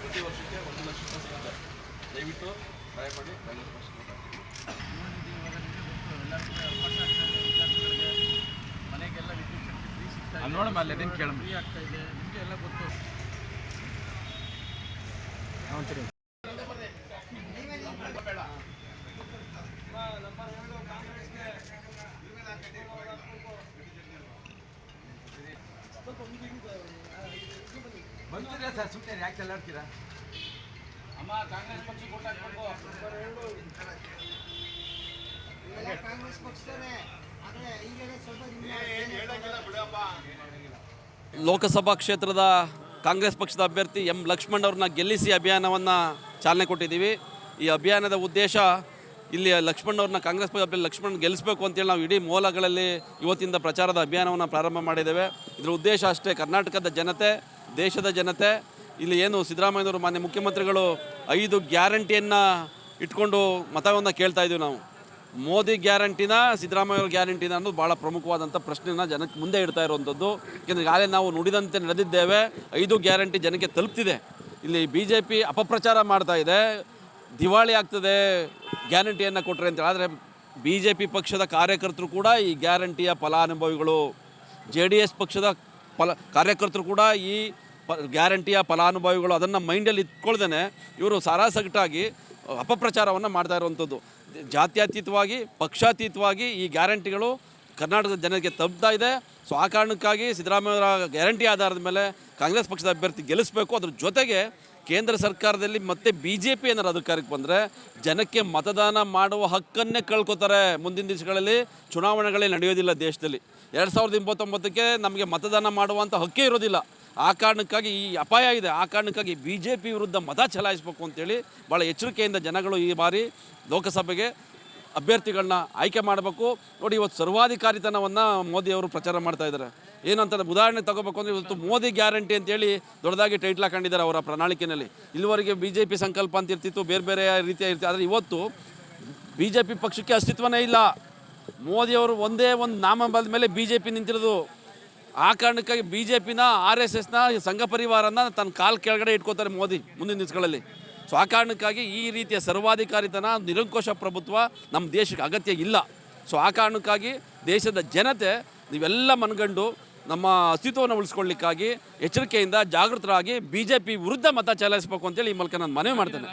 ಪ್ರತಿ ವರ್ಷಕ್ಕೆ 1 ಲಕ್ಷ ರೂಪಾಯಿ ಸಿಗುತ್ತೆ. ದಯವಿಟ್ಟು ಸಹಾಯ ಮಾಡಿ. ಮನೆಗೆಲ್ಲ ವಿದ್ಯುತ್ ಶಕ್ತಿ ಫ್ರೀ ಸಿಗ್ತಾ ಇದೆ, ನೋಡಮ್ಮ ಅಲ್ಲಿ ಅದೇನು ಕೇಳಮ್ಮ ಫ್ರೀ ಆಗ್ತಾ ಇದೆ, ನಿಮಗೆ ಎಲ್ಲ ಗೊತ್ತು. ಬಂದಿಲ್ಲ ಸರ್, ಸುಮ್ಮನೆ ಯಾಕೆ ಎಲ್ಲಾಡ್ತೀರಾ? ಅಮ್ಮ ಕಾಂಗ್ರೆಸ್ ಪಕ್ಷಕ್ಕೆ ಓಟ್ ಹಾಕ್ಬೇಕು. ಕಾಂಗ್ರೆಸ್ ಪಕ್ಷದವೇ ಆದರೆ ಈಗಲೇ ಸ್ವಲ್ಪ ಲೋಕಸಭಾ ಕ್ಷೇತ್ರದ ಕಾಂಗ್ರೆಸ್ ಪಕ್ಷದ ಅಭ್ಯರ್ಥಿ ಎಂ ಲಕ್ಷ್ಮಣ್ ಅವ್ರನ್ನ ಗೆಲ್ಲಿಸಿ ಅಭಿಯಾನವನ್ನು ಚಾಲನೆ ಕೊಟ್ಟಿದ್ದೀವಿ. ಈ ಅಭಿಯಾನದ ಉದ್ದೇಶ ಇಲ್ಲಿ ಲಕ್ಷ್ಮಣ್ ಅವ್ರನ್ನ ಕಾಂಗ್ರೆಸ್ ಪಕ್ಷದ ಅಭ್ಯರ್ಥಿ ಲಕ್ಷ್ಮಣ್ ಗೆಲ್ಲಿಸಬೇಕು ಅಂತೇಳಿ ನಾವು ಇಡೀ ಮೂಲಗಳಲ್ಲಿ ಇವತ್ತಿಂದ ಪ್ರಚಾರದ ಅಭಿಯಾನವನ್ನು ಪ್ರಾರಂಭ ಮಾಡಿದ್ದೇವೆ. ಇದರ ಉದ್ದೇಶ ಅಷ್ಟೇ, ಕರ್ನಾಟಕದ ಜನತೆ, ದೇಶದ ಜನತೆ, ಇಲ್ಲಿ ಏನು ಸಿದ್ದರಾಮಯ್ಯನವರು ಮಾನ್ಯ ಮುಖ್ಯಮಂತ್ರಿಗಳು 5 ಗ್ಯಾರಂಟಿಯನ್ನು ಇಟ್ಕೊಂಡು ಮತವನ್ನು ಕೇಳ್ತಾ ಇದ್ದೀವಿ ನಾವು. ಮೋದಿ ಗ್ಯಾರಂಟಿನ ಸಿದ್ದರಾಮಯ್ಯವ್ರ ಗ್ಯಾರಂಟಿನ ಅನ್ನೋದು ಭಾಳ ಪ್ರಮುಖವಾದಂಥ ಪ್ರಶ್ನೆನ ಜನಕ್ಕೆ ಮುಂದೆ ಇಡ್ತಾ ಇರುವಂಥದ್ದು. ಯಾಕೆಂದರೆ ಈಗಾಗಲೇ ನಾವು ನುಡಿದಂತೆ ನಡೆದಿದ್ದೇವೆ. 5 ಗ್ಯಾರಂಟಿ ಜನಕ್ಕೆ ತಲುಪ್ತಿದೆ. ಇಲ್ಲಿ BJP ಅಪಪ್ರಚಾರ ಮಾಡ್ತಾ ಇದೆ, ದಿವಾಳಿ ಆಗ್ತದೆ ಗ್ಯಾರಂಟಿಯನ್ನು ಕೊಟ್ಟರೆ ಅಂತೇಳಿ. ಆದರೆ BJP ಪಕ್ಷದ ಕಾರ್ಯಕರ್ತರು ಕೂಡ ಈ ಗ್ಯಾರಂಟಿಯ ಫಲಾನುಭವಿಗಳು, JDS ಪಕ್ಷದ ಕಾರ್ಯಕರ್ತರು ಕೂಡ ಈ ಗ್ಯಾರಂಟಿಯ ಫಲಾನುಭವಿಗಳು. ಅದನ್ನು ಮೈಂಡಲ್ಲಿ ಇಟ್ಕೊಳ್ದೇ ಇವರು ಸಾರಾಸಗಟಾಗಿ ಅಪಪ್ರಚಾರವನ್ನು ಮಾಡ್ತಾ ಇರುವಂಥದ್ದು. ಜಾತ್ಯತೀತವಾಗಿ, ಪಕ್ಷಾತೀತವಾಗಿ ಈ ಗ್ಯಾರಂಟಿಗಳು ಕರ್ನಾಟಕದ ಜನರಿಗೆ ತಲುಪ್ತಾ ಇದೆ. ಸೊ ಆ ಕಾರಣಕ್ಕಾಗಿ ಸಿದ್ದರಾಮಯ್ಯವರ ಗ್ಯಾರಂಟಿ ಆಧಾರದ ಮೇಲೆ ಕಾಂಗ್ರೆಸ್ ಪಕ್ಷದ ಅಭ್ಯರ್ಥಿ ಗೆಲ್ಲಿಸಬೇಕು. ಅದ್ರ ಜೊತೆಗೆ ಕೇಂದ್ರ ಸರ್ಕಾರದಲ್ಲಿ ಮತ್ತೆ BJP ಏನಾರು ಅಧಿಕಾರಕ್ಕೆ ಬಂದರೆ ಜನಕ್ಕೆ ಮತದಾನ ಮಾಡುವ ಹಕ್ಕನ್ನೇ ಕಳ್ಕೊತಾರೆ. ಮುಂದಿನ ದಿವಸಗಳಲ್ಲಿ ಚುನಾವಣೆಗಳೇ ನಡೆಯೋದಿಲ್ಲ ದೇಶದಲ್ಲಿ. 2029ಕ್ಕೆ ನಮಗೆ ಮತದಾನ ಮಾಡುವಂಥ ಹಕ್ಕೇ ಇರೋದಿಲ್ಲ. ಆ ಕಾರಣಕ್ಕಾಗಿ ಈ ಅಪಾಯ ಇದೆ. ಆ ಕಾರಣಕ್ಕಾಗಿ BJP ವಿರುದ್ಧ ಮತ ಚಲಾಯಿಸಬೇಕು ಅಂತೇಳಿ ಭಾಳ ಎಚ್ಚರಿಕೆಯಿಂದ ಜನಗಳು ಈ ಬಾರಿ ಲೋಕಸಭೆಗೆ ಅಭ್ಯರ್ಥಿಗಳನ್ನ ಆಯ್ಕೆ ಮಾಡಬೇಕು. ನೋಡಿ, ಇವತ್ತು ಸರ್ವಾಧಿಕಾರಿತನವನ್ನು ಮೋದಿಯವರು ಪ್ರಚಾರ ಮಾಡ್ತಾ ಇದ್ದಾರೆ. ಏನಂತ ಉದಾಹರಣೆ ತಗೋಬೇಕು ಅಂದರೆ, ಇವತ್ತು ಮೋದಿ ಗ್ಯಾರಂಟಿ ಅಂತೇಳಿ ದೊಡ್ಡದಾಗಿ ಟೈಟ್ಲ್ ಹಾಕೊಂಡಿದ್ದಾರೆ ಅವರ ಪ್ರಣಾಳಿಕೆಯಲ್ಲಿ. ಇಲ್ಲಿವರೆಗೆ BJP ಸಂಕಲ್ಪ ಅಂತ ಇರ್ತಿತ್ತು, ಬೇರೆ ಬೇರೆ ರೀತಿಯ ಇರ್ತಿತ್ತು. ಆದರೆ ಇವತ್ತು BJP ಪಕ್ಷಕ್ಕೆ ಅಸ್ತಿತ್ವನೇ ಇಲ್ಲ. ಮೋದಿಯವರು ಒಂದೇ ಒಂದು ನಾಮಬಲದ ಮೇಲೆ BJP ನಿಂತಿರೋದು. ಆ ಕಾರಣಕ್ಕಾಗಿ BJPನ RSSನ ಸಂಘ ಪರಿವಾರನ ತನ್ನ ಕಾಲು ಕೆಳಗಡೆ ಇಟ್ಕೋತಾರೆ ಮೋದಿ ಮುಂದಿನ ದಿವಸಗಳಲ್ಲಿ. ಸೊ ಆ ಕಾರಣಕ್ಕಾಗಿ ಈ ರೀತಿಯ ಸರ್ವಾಧಿಕಾರಿತನ, ನಿರಂಕುಶ ಪ್ರಭುತ್ವ ನಮ್ಮ ದೇಶಕ್ಕೆ ಅಗತ್ಯ ಇಲ್ಲ. ಸೊ ಆ ಕಾರಣಕ್ಕಾಗಿ ದೇಶದ ಜನತೆ ನೀವೆಲ್ಲ ಮನಗಂಡು ನಮ್ಮ ಅಸ್ತಿತ್ವವನ್ನು ಉಳಿಸ್ಕೊಳ್ಳಿಕ್ಕಾಗಿ ಎಚ್ಚರಿಕೆಯಿಂದ ಜಾಗೃತರಾಗಿ BJP ವಿರುದ್ಧ ಮತ ಚಲಾಯಿಸಬೇಕು ಅಂತೇಳಿ ಈ ಮೂಲಕ ನಾನು ಮನವಿ ಮಾಡ್ತೇನೆ.